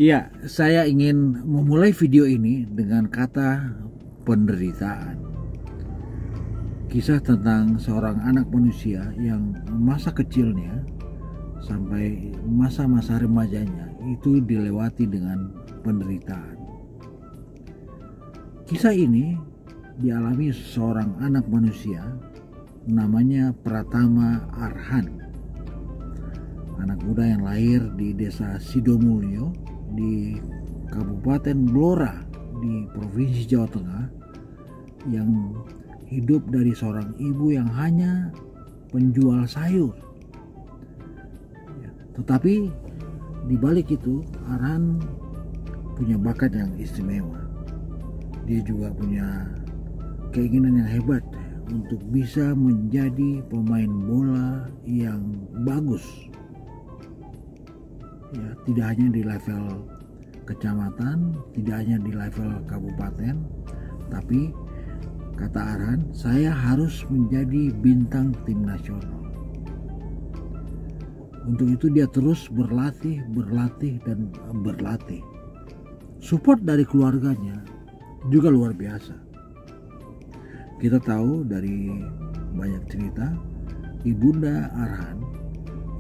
Ya, saya ingin memulai video ini dengan kata penderitaan. Kisah tentang seorang anak manusia yang masa kecilnya sampai masa-masa remajanya itu dilewati dengan penderitaan. Kisah ini dialami seorang anak manusia namanya Pratama Arhan. Anak muda yang lahir di desa Sidomulyo di Kabupaten Blora di Provinsi Jawa Tengah, yang hidup dari seorang ibu yang hanya penjual sayur. Tetapi di balik itu Arhan punya bakat yang istimewa. Dia juga punya keinginan yang hebat untuk bisa menjadi pemain bola yang bagus. Ya, tidak hanya di level kecamatan, tidak hanya di level kabupaten, tapi kata Arhan, saya harus menjadi bintang tim nasional. Untuk itu dia terus berlatih dan berlatih. Support dari keluarganya juga luar biasa. Kita tahu dari banyak cerita, ibunda Arhan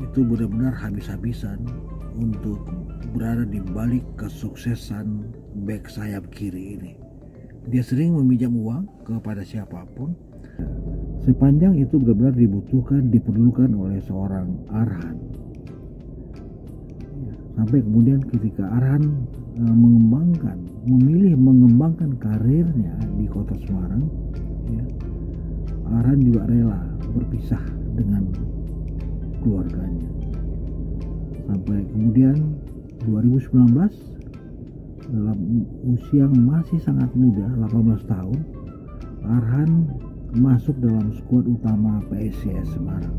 itu benar-benar habis-habisan untuk berada di balik kesuksesan bek sayap kiri ini. Dia sering meminjam uang kepada siapapun sepanjang itu benar-benar diperlukan oleh seorang Arhan. Sampai kemudian ketika Arhan memilih mengembangkan karirnya di kota Semarang, ya, Arhan juga rela berpisah dengan keluarganya. Sampai kemudian 2019 dalam usia yang masih sangat muda, 18 tahun, Arhan masuk dalam skuad utama PSIS Semarang.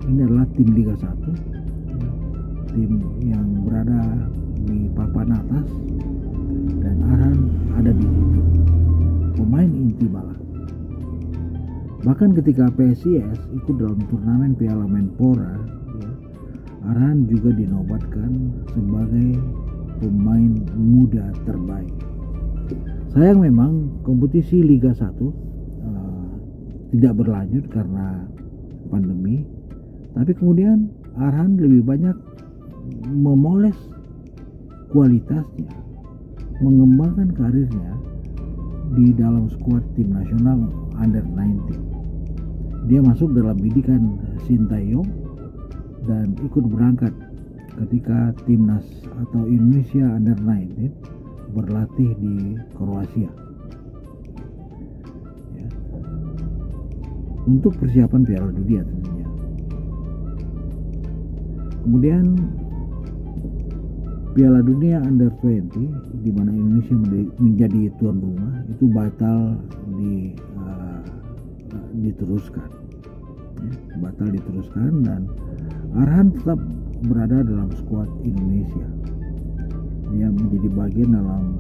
Ini adalah tim Liga 1, tim yang berada di papan atas, dan Arhan ada di situ, pemain inti malah. Bahkan ketika PSIS ikut dalam turnamen Piala Menpora, Arhan juga dinobatkan sebagai pemain muda terbaik. Sayang memang kompetisi Liga 1 tidak berlanjut karena pandemi, tapi kemudian Arhan lebih banyak memoles kualitasnya, mengembangkan karirnya di dalam skuad tim nasional Under 19. Dia masuk dalam bidikan Sintayong dan ikut berangkat ketika timnas atau Indonesia Under 19 berlatih di Kroasia, ya, untuk persiapan Piala Dunia tentunya. Kemudian Piala Dunia Under 20 di mana Indonesia menjadi tuan rumah itu batal diteruskan, ya, dan Arhan tetap berada dalam skuad Indonesia. Dia menjadi bagian dalam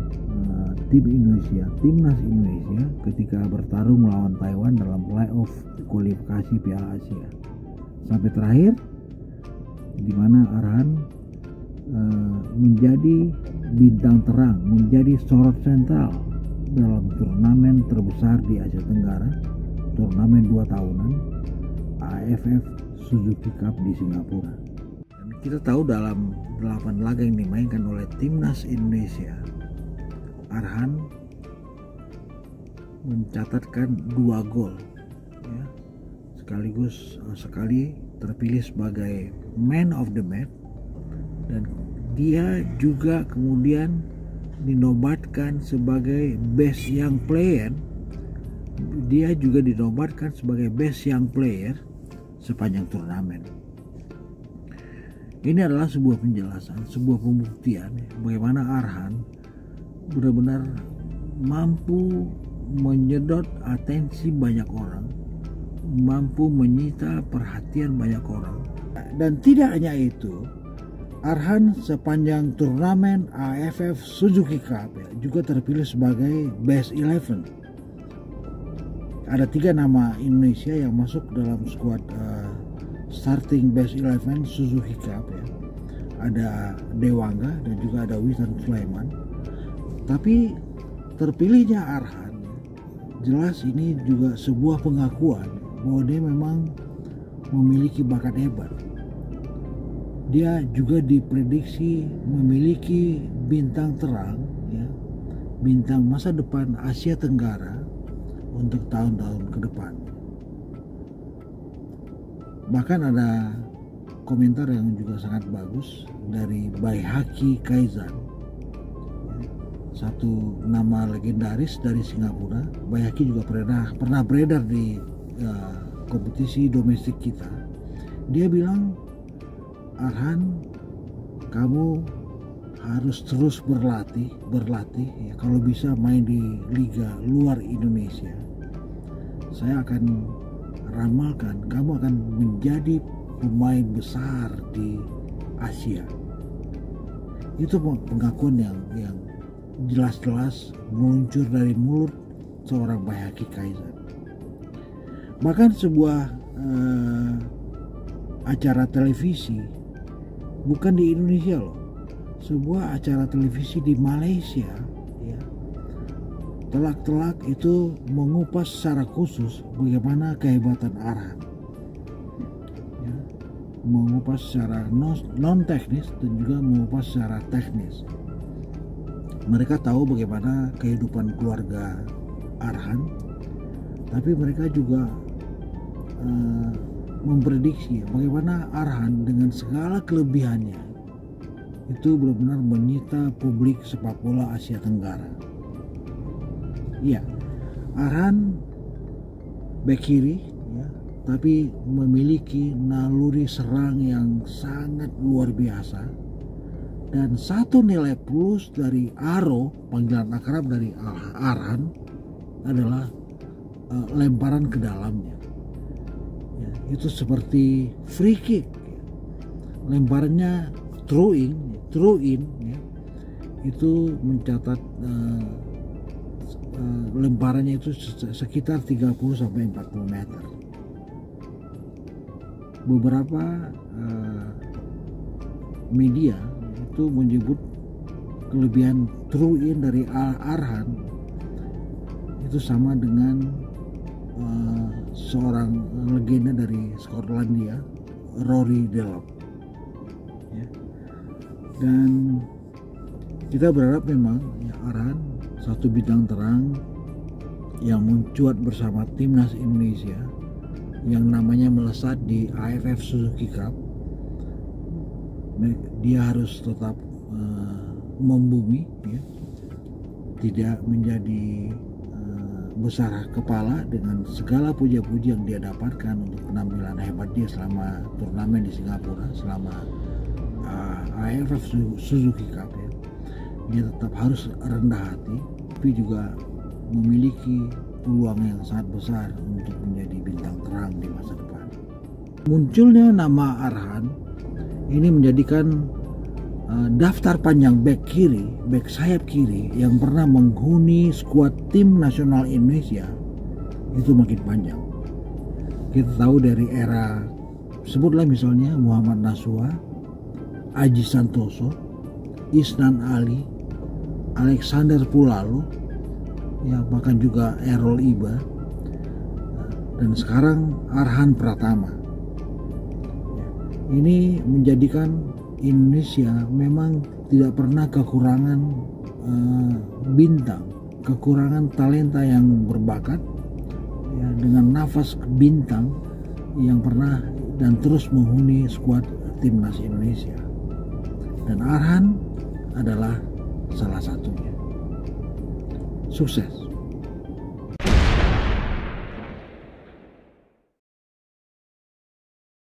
tim Indonesia, timnas Indonesia ketika bertarung melawan Taiwan dalam playoff kualifikasi Piala Asia. Sampai terakhir di mana Arhan menjadi bintang terang, menjadi sorot sentral dalam turnamen terbesar di Asia Tenggara, turnamen 2 tahunan AFF Suzuki Cup di Singapura. Dan kita tahu dalam 8 laga yang dimainkan oleh timnas Indonesia, Arhan mencatatkan 2 gol, ya, sekali terpilih sebagai man of the match, dan dia juga kemudian dinobatkan sebagai best young player. Dia juga dinobatkan sebagai best young player sepanjang turnamen. Ini adalah sebuah penjelasan, sebuah pembuktian bagaimana Arhan benar-benar mampu menyedot atensi banyak orang, mampu menyita perhatian banyak orang. Dan tidak hanya itu, Arhan sepanjang turnamen AFF Suzuki Cup juga terpilih sebagai best 11. Ada 3 nama Indonesia yang masuk dalam skuad starting best 11 Suzuki Cup, ya. ada Dewangga dan juga ada Witan Sulaiman. Tapi terpilihnya Arhan jelas ini juga sebuah pengakuan bahwa dia memang memiliki bakat hebat. Dia juga diprediksi memiliki bintang terang, ya, bintang masa depan Asia Tenggara untuk tahun-tahun ke depan. Bahkan ada komentar yang juga sangat bagus dari Baihaqi Kaizan, satu nama legendaris dari Singapura. Baihaqi juga pernah beredar di kompetisi domestik kita. Dia bilang, Arhan, kamu harus terus berlatih ya, kalau bisa main di liga luar Indonesia. Saya akan ramalkan kamu akan menjadi pemain besar di Asia. Itu pengakuan yang jelas-jelas meluncur dari mulut seorang Baihaqi Kaizan. Bahkan sebuah acara televisi, bukan di Indonesia loh, sebuah acara televisi di Malaysia, ya, telak-telak itu mengupas secara khusus bagaimana kehebatan Arhan, ya, mengupas secara non teknis dan juga mengupas secara teknis. Mereka tahu bagaimana kehidupan keluarga Arhan, tapi mereka juga memprediksi bagaimana Arhan dengan segala kelebihannya itu benar-benar menyita publik sepak bola Asia Tenggara. Iya, Arhan bek kiri, ya, tapi memiliki naluri serang yang sangat luar biasa. Dan satu nilai plus dari Aro, panggilan akrab dari Arhan, adalah lemparan ke dalamnya. Ya, itu seperti free kick, lemparannya throw in, ya, itu mencatat lemparannya itu sekitar 30-40 meter. Beberapa media itu menyebut kelebihan throw in dari Arhan itu sama dengan seorang legenda dari Skotlandia, Rory Delap, ya. Dan kita berharap memang, ya, Arhan satu bintang terang yang mencuat bersama timnas Indonesia yang namanya melesat di AFF Suzuki Cup. Dia harus tetap membumi, ya, tidak menjadi besar kepala dengan segala puja-puji yang dia dapatkan untuk penampilan hebat dia selama turnamen di Singapura, selama AFF Suzuki Cup, ya. Dia tetap harus rendah hati, tapi juga memiliki peluang yang sangat besar untuk menjadi bintang terang di masa depan. Munculnya nama Arhan ini menjadikan daftar panjang bek sayap kiri yang pernah menghuni skuad tim nasional Indonesia itu makin panjang. Kita tahu dari era, sebutlah misalnya Muhammad Nasuha, Aji Santoso, Isnan Ali, Alexander Pulalo, ya, bahkan juga Errol Iba, dan sekarang Arhan Pratama. Ini menjadikan Indonesia memang tidak pernah kekurangan bintang, kekurangan talenta yang berbakat, ya, dengan nafas bintang yang pernah dan terus menghuni skuad timnas Indonesia. Dan Arhan adalah salah satunya. Sukses.